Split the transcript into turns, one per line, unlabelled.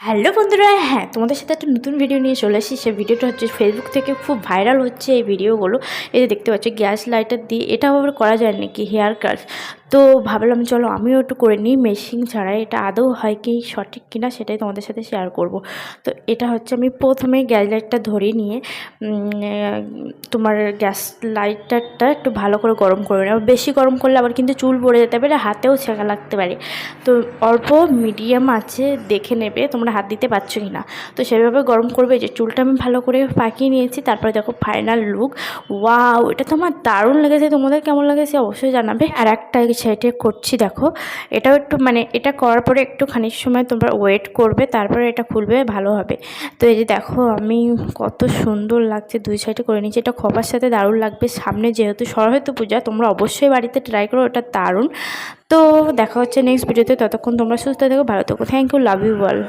Hello বন্ধুরা, হ্যাঁ তোমাদের সাথে একটা নতুন ভিডিও নিয়ে চলে এসেছি। সেই ভিডিওটা হচ্ছে ফেসবুক থেকে খুব ভাইরাল হচ্ছে এই ভিডিওগুলো। এই যে দেখতে পাচ্ছি গ্যাস লাইটার দিয়ে, এটা আবার করা যায় নাকি হেয়ার কাট। তো ভাবলাম চলো আমিও একটু করে নিই মেশিন ছাড়াই। এটা আদৌ হয় কি সঠিক কিনা সেটাই তোমাদের সাথে শেয়ার করব। তো এটা হচ্ছে আমি প্রথমে গ্যাস লাইটটা ধরে নিয়ে তোমার গ্যাস লাইটারটা একটু ভালো করে গরম করে নেব। বেশি গরম করলে আবার কিন্তু চুল পড়ে যেতে পারে, হাতেও ছেঁকা লাগতে পারে। তো অল্প মিডিয়াম আছে দেখে নেবে তোমরা হাত দিতে পারছো কি না। তো সেভাবে গরম করবে। যে চুলটা আমি ভালো করে পাকিয়ে নিয়েছি, তারপরে দেখো ফাইনাল লুক। ওয়াও, এটা তো আমার দারুণ লেগেছে। তোমাদের কেমন লেগেছে অবশ্যই জানাবে। আর একটা সাইডে করছি দেখো, এটাও একটু এটা করার পরে একটু খানিক সময় তোমরা ওয়েট করবে, তারপরে এটা খুলবে ভালো হবে। তো এই যে দেখো আমি কত সুন্দর লাগছে, দুই সাইডে করে নিয়েছি। এটা খোপার সাথে দারুণ লাগবে। সামনে যেহেতু সরস্বতী পূজা, তোমরা অবশ্যই বাড়িতে ট্রাই করো, এটা দারুণ। তো দেখা হচ্ছে নেক্সট ভিডিওতে। ততক্ষণ তোমরা সুস্থ থেকো, ভালো থেকো। Thank you, love you all.